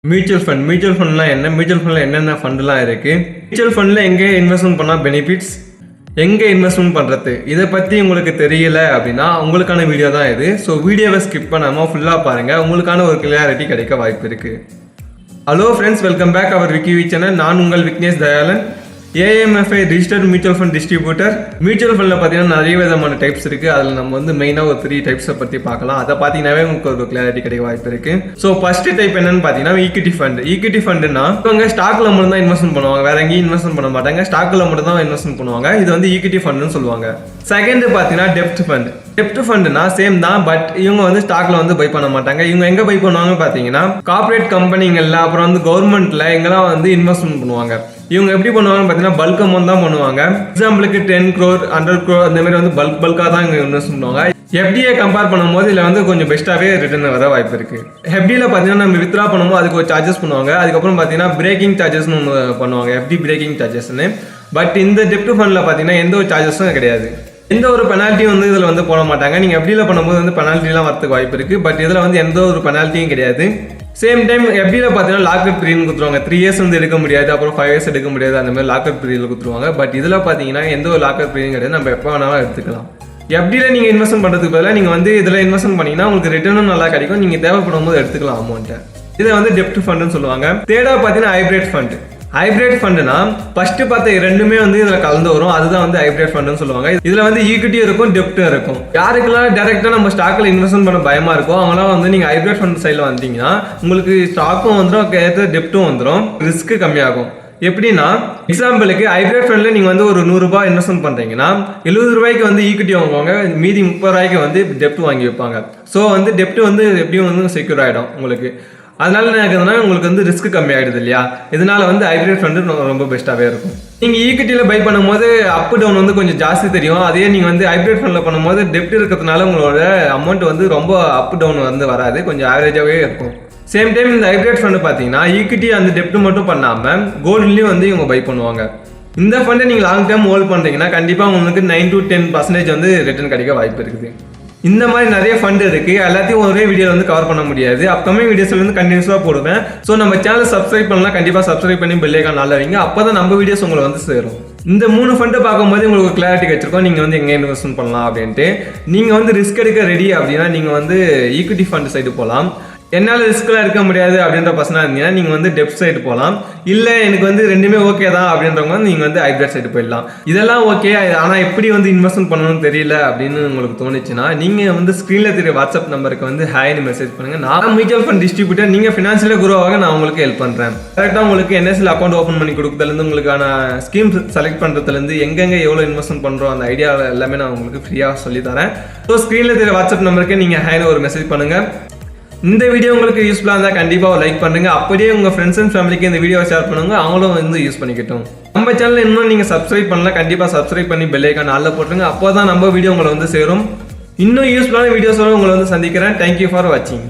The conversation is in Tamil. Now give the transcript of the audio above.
மியூச்சுவல் ஃபண்ட்லாம் என்ன? மியூச்சுவல் ஃபண்டில் என்னென்ன ஃபண்ட்லாம் இருக்குது? மியூச்சுவல் ஃபண்டில் எங்கே இன்வெஸ்ட்மெண்ட் பண்ணால் பெனிஃபிட்ஸ், எங்கே இன்வெஸ்ட்மெண்ட் பண்ணுறது, இதை பற்றி உங்களுக்கு தெரியல அப்படின்னா உங்களுக்கான வீடியோ தான் இது. ஸோ வீடியோவை ஸ்கிப் பண்ணாமல் ஃபுல்லாக பாருங்கள், உங்களுக்கான ஒரு கிளியாரிட்டி கிடைக்க வாய்ப்பு இருக்குது. Hello friends, welcome back our Vikkivi channel. நான் உங்கள் Vignesh Dhayalan, AMFI registered mutual fund distributor. Mutual ஃபண்டில் பார்த்தீங்கன்னா நிறைய விதமான டைப்ஸ் இருக்குது. அதில் நம்ம வந்து மெயினாக ஒரு 3 டைப்ஸை பற்றி பார்க்கலாம். அதை பார்த்தீங்கன்னாவே உங்களுக்கு ஒரு கிளாரிட்டி கிடைக்க வாய்ப்பு இருக்குது. ஸோ ஃபர்ஸ்ட் டைப் என்னன்னு பார்த்தீங்கன்னா ஈக்விட்டி ஃபண்ட். ஈக்விட்டி ஃபண்டுனா இவங்க ஸ்டாக்ல மட்டும் தான் இன்வெஸ்ட்மெண்ட் பண்ணுவாங்க, வேற எங்கேயும் இன்வெஸ்ட்மெண்ட் பண்ண மாட்டாங்க, ஸ்டாக்ல மட்டும் தான் இன்வெஸ்ட்மெண்ட் பண்ணுவாங்க. இது வந்து ஈக்விட்டி ஃபண்டுன்னு சொல்லுவாங்க. செகண்ட் பார்த்தீங்கன்னா டெப்ட் ஃபண்ட். டெப்ட் ஃபண்ட்னா சேம் தான், பட் இவங்க வந்து ஸ்டாக்ல வந்து பை பண்ண மாட்டாங்க. இவங்க எங்க பை பண்ணுவாங்க பார்த்தீங்கன்னா கார்பரேட் கம்பெனிங்கள்ல, அப்புறம் வந்து கவர்மெண்ட்ல எங்கெல்லாம் வந்து இன்வெஸ்ட்மெண்ட் பண்ணுவாங்க. இவங்க எப்படி பண்ணுவாங்கன்னு பார்த்தீங்கன்னா பல்க் அமௌண்ட் தான் பண்ணுவாங்க. எக்ஸாம்பிளுக்கு 10 crore 100 crore அந்த மாதிரி வந்து பல்காக தான் இங்கே இன்வெஸ்ட் பண்ணுவாங்க. எஃப்டியை கம்பேர் பண்ணும்போது இதில் வந்து கொஞ்சம் பெஸ்ட்டாகவே ரிட்டர்ன் வர வாய்ப்பு இருக்குது. எஃப்டியில் பார்த்தீங்கன்னா நம்ம வித்ரா பண்ணும்போது அதுக்கு ஒரு சார்ஜஸ் பண்ணுவாங்க. அதுக்கப்புறம் பார்த்தீங்கன்னா பிரேக்கிங் சார்ஜஸ்னு ஒன்று பண்ணுவாங்க, எஃப்டி பிரேக்கிங் சார்ஜஸ்ன்னு. பட் இந்த டெப்ட் ஃபண்டில் பார்த்தீங்கன்னா எந்த ஒரு சார்ஜஸும் கிடையாது, எந்த ஒரு பெனால்ட்டியும் வந்து இதில் வந்து போட மாட்டாங்க. நீங்கள் எஃப்டியில் பண்ணும்போது வந்து பெனால்ட்டிலாம் வரதுக்கு வாய்ப்பு இருக்குது, பட் இதில் வந்து எந்த ஒரு பெனால்ட்டியும் கிடையாது. சேம் டைம் எஃப்டியில் பார்த்தீங்கன்னா லாக்கர் பீரியட் கொடுத்துருவாங்க. 3 years வந்து எடுக்க முடியாது, அப்புறம் 5 years எடுக்க முடியாது, அந்த மாதிரி லாக்கர் பீரியட் கொடுத்துருவாங்க. பட் இதில் பார்த்தீங்கன்னா எந்த ஒரு லாக்கர் பீரியடும் கிடையாது, நம்ம எப்போ வேணாலும் எடுத்துக்கலாம். எஃப்டியில் நீங்கள் இன்வெஸ்ட்மெண்ட் பண்ணுறதுக்கு பதிலாக நீங்கள் வந்து இதில் இன்வெஸ்ட்மெண்ட் பண்ணிங்கன்னா உங்களுக்கு ரிட்டர்னும் நல்லா கிடைக்கும், நீங்கள் தேவைப்படும் போது எடுத்துக்கலாம் அமௌண்ட்டை. இதை வந்து டெப்ட் ஃபண்டுன்னு சொல்லுவாங்க. தேர்டாக பார்த்தீங்கன்னா ஹைப்ரிட் ஃபண்ட். ஹைப்ரிட் ஃபண்டுனா ஃபர்ஸ்ட் பார்த்த ரெண்டுமே வந்து இதில் கலந்து வரும், அதுதான் வந்து ஹைப்ரிட் ஃபண்டுன்னு சொல்லுவாங்க. இதில் வந்து ஈக்விட்டியும் இருக்கும், டெப்ட்டும் இருக்கும். யாருக்கெல்லாம் டேரெக்டாக நம்ம ஸ்டாக்கில் இன்வெஸ்ட்மெண்ட் பண்ண பயமா இருக்கோ அவங்களாம் வந்து நீங்கள் ஹைப்ரிட் ஃபண்ட் சைடில் வந்தீங்கன்னா உங்களுக்கு ஸ்டாக்கும் வந்துடும், ஏற்ற டெப்ட்டும் வந்துடும், ரிஸ்க் கம்மியாகும். எப்படின்னா எக்ஸாம்பிளுக்கு ஹைப்ரிட் ஃபண்டில் நீங்கள் வந்து ஒரு 100 ரூபாய் இன்வெஸ்ட்மெண்ட் பண்ணுறீங்கன்னா 70 ரூபாய்க்கு வந்து ஈக்விட்டி வாங்குவாங்க, மீதி 30 ரூபாய்க்கு வந்து டெப்ட் வாங்கி வைப்பாங்க. ஸோ வந்து டெப்ட் வந்து எப்படியும் வந்து செக்யூர் ஆகிடும் உங்களுக்கு. அதனால என்ன ஆகுதுன்னா உங்களுக்கு வந்து ரிஸ்க் கம்மி ஆகிடுது இல்லையா? இதனால வந்து ஹைப்ரிட் ஃபண்டு ரொம்ப பெஸ்ட்டாகவே இருக்கும். நீங்கள் ஈக்விட்டியில் பை பண்ணும்போது அப் டவுன் வந்து கொஞ்சம் ஜாஸ்தி தெரியும். அதே நீங்கள் வந்து ஹைப்ரிட் ஃபண்டில் பண்ணும்போது டெப்ட் இருக்கிறதுனால உங்களோட அமௌண்ட் வந்து ரொம்ப அப் டவுன் வந்து வராது, கொஞ்சம் ஆவரேஜாகவே இருக்கும். சேம் டைம் இந்த ஹைப்ரிட் ஃபண்டு பார்த்தீங்கன்னா ஈக்விட்டி அந்த டெப்ட் மட்டும் பண்ணாமல் கோல்ட்லேயும் வந்து இவங்க பை பண்ணுவாங்க. இந்த ஃபண்டை நீங்கள் லாங் டேர்ம் ஹோல்ட் பண்ணுறீங்கன்னா கண்டிப்பாக உங்களுக்கு 9 to 10% வந்து ரிட்டர்ன் கிடைக்க வாய்ப்பு இருக்குது. இந்த மாதிரி நிறைய ஃபண்ட் இருக்கு, எல்லாத்தையும் ஒரே வீடியோவில் வந்து கவர் பண்ண முடியாது. அப்கமிங் வீடியோஸ்ல வந்து கண்டினியூஸாக போடுவேன். ஸோ நம்ம சேனலை சப்ஸ்கிரைப் பண்ணலாம், கண்டிப்பாக சப்ஸ்கிரைப் பண்ணி பெல் ஐகான் நல்லா வைங்க, அப்போ தான் நம்ம வீடியோஸ் உங்களை வந்து சேரும். இந்த 3 ஃபண்டை பார்க்கும்போது உங்களுக்கு கிளாரிட்டி கிடைச்சிருக்கோம், நீங்கள் வந்து எங்கே இன்வெஸ்ட்மெண்ட் பண்ணலாம் அப்படின்ட்டு. நீங்கள் வந்து ரிஸ்க் எடுக்க ரெடி அப்படின்னா நீங்கள் வந்து ஈக்விட்டி ஃபண்ட் சைடு போகலாம். என்னால் ரிஸ்க்லாம் எடுக்க முடியாது அப்படின்ற பர்சனாக இருந்தீங்கன்னா நீங்கள் வந்து டெப்ட் சைடு போகலாம். இல்லை எனக்கு வந்து ரெண்டுமே ஓகே தான் அப்படின்றவங்க வந்து நீங்கள் வந்து ஹைப்ரிட் சைடு போயிடலாம். இதெல்லாம் ஓகே, ஆனால் எப்படி வந்து இன்வெஸ்ட்மெண்ட் பண்ணணும்னு தெரியல அப்படின்னு உங்களுக்கு தோணுச்சுன்னா நீங்கள் வந்து ஸ்க்ரீனில் தெரிய வாட்ஸ்அப் நம்பருக்கு வந்து ஹாய்னு மெசேஜ் பண்ணுங்கள். நான் மியூச்சுவல் ஃபண்ட் டிஸ்ட்ரிபியூட்டர், நீங்கள் ஃபினான்ஷியலாக குரோ ஆக நான் உங்களுக்கு ஹெல்ப் பண்ணுறேன். கரெக்டாக உங்களுக்கு என்எஸ்சியில் அக்கௌண்ட் ஓப்பன் பண்ணி கொடுக்குறதுலேருந்து உங்களுக்கான ஸ்கீம் செலக்ட் பண்ணுறதுலேருந்து எங்கெங்கே எவ்வளோ இன்வெஸ்ட்மெண்ட் பண்ணுறோம் அந்த ஐடியா எல்லாமே நான் உங்களுக்கு ஃப்ரீயாக சொல்லித்தரேன். ஸோ ஸ்க்ரீனில் தெரிய வாட்ஸ்அப் நம்பருக்கு நீங்கள் ஹாய்னு ஒரு மெசேஜ் பண்ணுங்கள். இந்த வீடியோ உங்களுக்கு யூஸ்ஃபுல்லாக இருந்தால் கண்டிப்பாக லைக் பண்ணுங்க, அப்படியே உங்கள் ஃப்ரெண்ட்ஸ் அண்ட் ஃபேமிலிக்கு இந்த வீடியோவை ஷேர் பண்ணுங்க, அவங்களும் வந்து யூஸ் பண்ணிக்கிட்டோம். நம்ம சேனல் இன்னும் நீங்கள் சப்ஸ்கிரைப் பண்ணலாம், கண்டிப்பாக சப்ஸ்கிரைப் பண்ணி பெல் ஐகான் ஆல்ல போட்டுருங்க, அப்போ தான் நம்ம வீடியோ உங்களை வந்து சேரும். இன்னும் யூஸ்ஃபுல்லான வீடியோஸோட உங்களை வந்து சந்திக்கிறேன். தேங்க்யூ ஃபார் வாட்சிங்.